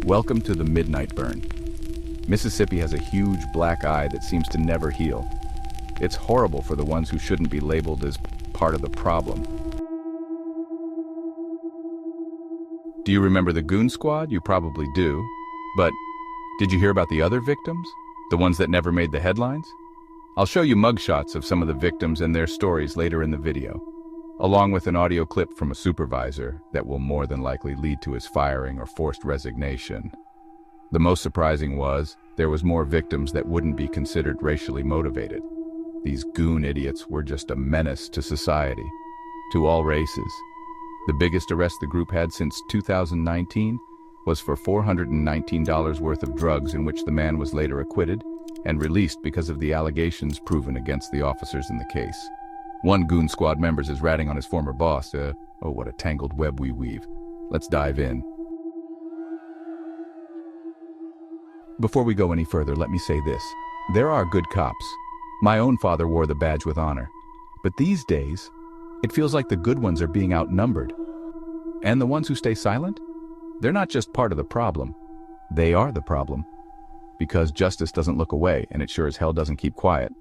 Welcome to the Themidnightburn. Mississippi has a huge black eye that seems to never heal. It's horrible for the ones who shouldn't be labeled as part of the problem. Do you remember the Goon Squad? You probably do. But did you hear about the other victims? The ones that never made the headlines? I'll show you mugshots of some of the victims and their stories later in the video, along with an audio clip from a supervisor that will more than likely lead to his firing or forced resignation. The most surprising was, there was more victims that wouldn't be considered racially motivated. These goon idiots were just a menace to society, to all races. The biggest arrest the group had since 2019 was for $419 worth of drugs, in which the man was later acquitted and released because of the allegations proven against the officers in the case. One Goon Squad member is ratting on his former boss. Oh, what a tangled web we weave. Let's dive in. Before we go any further, let me say this. There are good cops. My own father wore the badge with honor. But these days, it feels like the good ones are being outnumbered. And the ones who stay silent? They're not just part of the problem. They are the problem. Because justice doesn't look away, and it sure as hell doesn't keep quiet.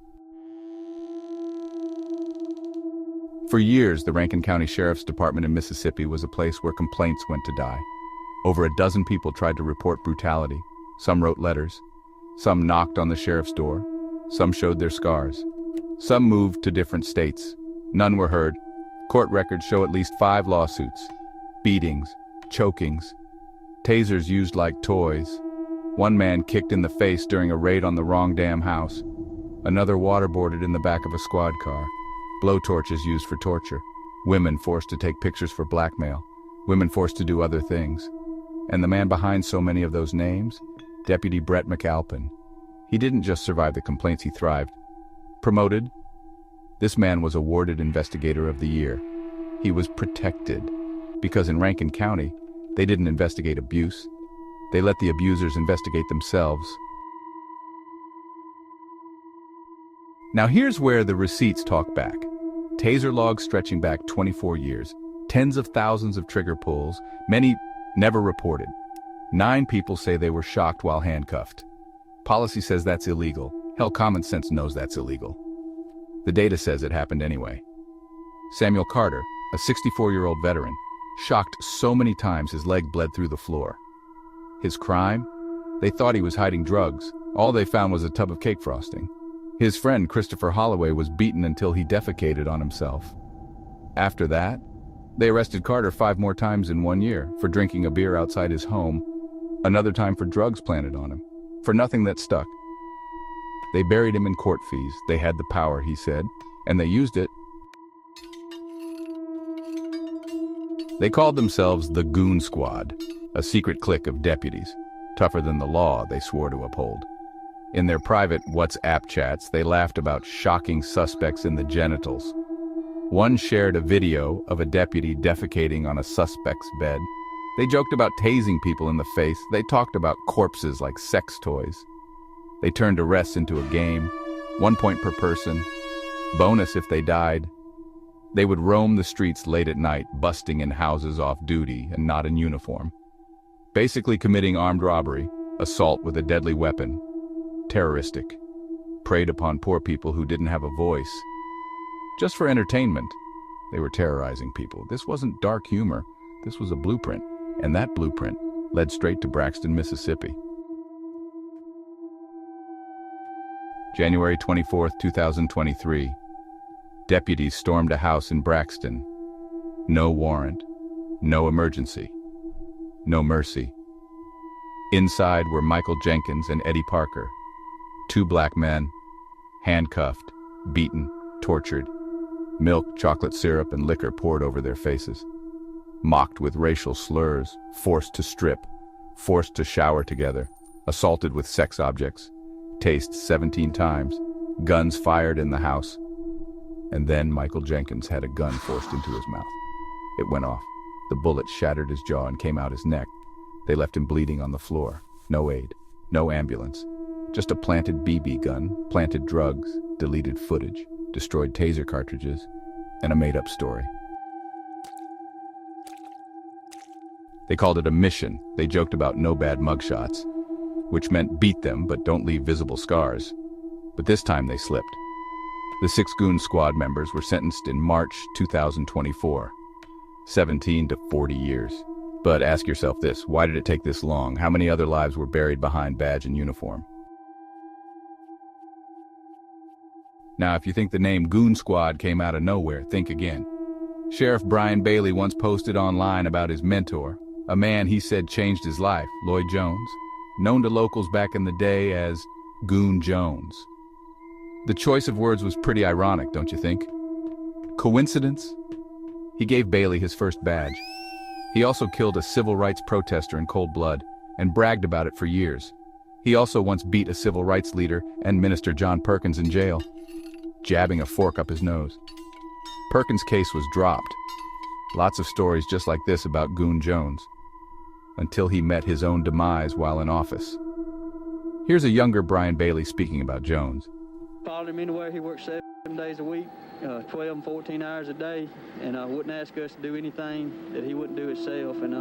For years, the Rankin County Sheriff's Department in Mississippi was a place where complaints went to die. Over a dozen people tried to report brutality. Some wrote letters. Some knocked on the sheriff's door. Some showed their scars. Some moved to different states. None were heard. Court records show at least 5 lawsuits. Beatings, chokings, tasers used like toys. One man kicked in the face during a raid on the wrong damn house. Another waterboarded in the back of a squad car. Blowtorches used for torture. Women forced to take pictures for blackmail. Women forced to do other things. And the man behind so many of those names? Deputy Brett McAlpin. He didn't just survive the complaints, he thrived. Promoted? This man was awarded Investigator of the Year. He was protected. Because in Rankin County, they didn't investigate abuse. They let the abusers investigate themselves. Now here's where the receipts talk back. Taser logs stretching back 24 years, tens of thousands of trigger pulls, many never reported. 9 people say they were shocked while handcuffed. Policy says that's illegal. Hell, common sense knows that's illegal. The data says it happened anyway. Samuel Carter, a 64-year-old veteran, shocked so many times his leg bled through the floor. His crime? They thought he was hiding drugs. All they found was a tub of cake frosting. His friend Christopher Holloway was beaten until he defecated on himself. After that, they arrested Carter 5 more times in 1 year for drinking a beer outside his home, another time for drugs planted on him, for nothing that stuck. They buried him in court fees. They had the power, he said, and they used it. They called themselves the Goon Squad, a secret clique of deputies, tougher than the law they swore to uphold. In their private WhatsApp chats, they laughed about shocking suspects in the genitals. One shared a video of a deputy defecating on a suspect's bed. They joked about tasing people in the face. They talked about corpses like sex toys. They turned arrests into a game, 1 point per person, bonus if they died. They would roam the streets late at night, busting in houses off duty and not in uniform. Basically committing armed robbery, assault with a deadly weapon. Terroristic. Preyed upon poor people who didn't have a voice. Just for entertainment, they were terrorizing people. This wasn't dark humor. This was a blueprint. And that blueprint led straight to Braxton, Mississippi. January 24, 2023. Deputies stormed a house in Braxton. No warrant. No emergency. No mercy. Inside were Michael Jenkins and Eddie Parker. 2 black men, handcuffed, beaten, tortured. Milk, chocolate syrup, and liquor poured over their faces. Mocked with racial slurs, forced to strip, forced to shower together, assaulted with sex objects, tased 17 times, guns fired in the house. And then Michael Jenkins had a gun forced into his mouth. It went off. The bullet shattered his jaw and came out his neck. They left him bleeding on the floor. No aid, no ambulance. Just a planted BB gun, planted drugs, deleted footage, destroyed taser cartridges, and a made-up story. They called it a mission. They joked about no bad mugshots, which meant beat them but don't leave visible scars. But this time they slipped. The 6 Goon Squad members were sentenced in March 2024, 17 to 40 years. But ask yourself this, why did it take this long? How many other lives were buried behind badge and uniform? Now, if you think the name Goon Squad came out of nowhere, think again. Sheriff Brian Bailey once posted online about his mentor, a man he said changed his life, Lloyd Jones, known to locals back in the day as Goon Jones. The choice of words was pretty ironic, don't you think? Coincidence? He gave Bailey his first badge. He also killed a civil rights protester in cold blood and bragged about it for years. He also once beat a civil rights leader and Minister John Perkins in jail, jabbing a fork up his nose. Perkins' case was dropped. Lots of stories just like this about Goon Jones, until he met his own demise while in office. Here's a younger Brian Bailey speaking about Jones. Followed him anywhere. He worked 7 days a week, 12 and 14 hours a day, and wouldn't ask us to do anything that he wouldn't do himself. And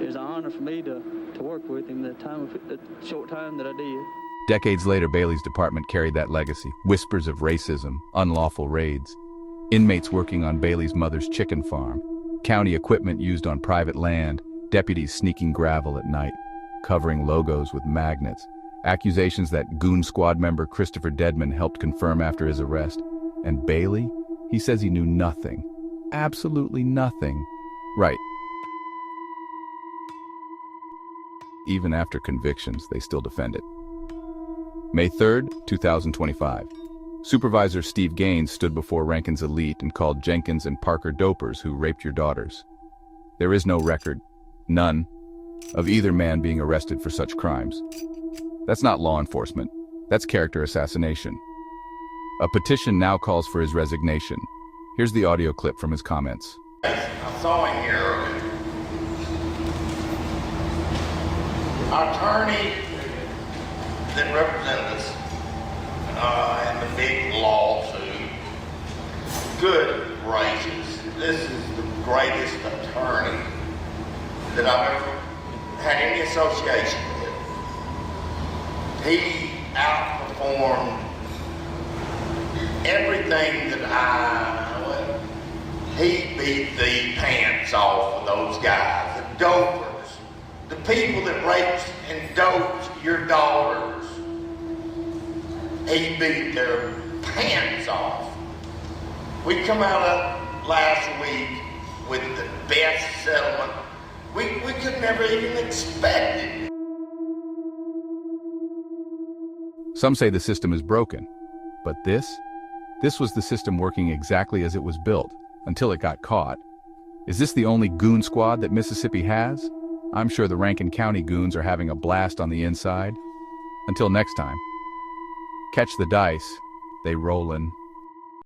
it was an honor for me to work with him the short time that I did. Decades later, Bailey's department carried that legacy. Whispers of racism, unlawful raids, inmates working on Bailey's mother's chicken farm, county equipment used on private land, deputies sneaking gravel at night, covering logos with magnets, accusations that Goon Squad member Christopher Deadman helped confirm after his arrest. And Bailey? He says he knew nothing. Absolutely nothing. Right. Even after convictions, they still defend it. May 3rd, 2025. Supervisor Steve Gaines stood before Rankin's elite and called Jenkins and Parker dopers who raped your daughters. There is no record, none, of either man being arrested for such crimes. That's not law enforcement. That's character assassination. A petition now calls for his resignation. Here's the audio clip from his comments. I saw him here earlier. Our attorney that represented us in the big lawsuit, good gracious, this is the greatest attorney that I've ever had any association with. He outperformed everything that he beat the pants off of those guys, the dopers, the people that raped and doped your daughters. He beat their pants off. We come out of last week with the best settlement. We could never even expect it. Some say the system is broken, but this was the system working exactly as it was built, until it got caught. Is this the only Goon Squad that Mississippi has? I'm sure the Rankin County goons are having a blast on the inside. Until next time, catch the dice, they rollin'.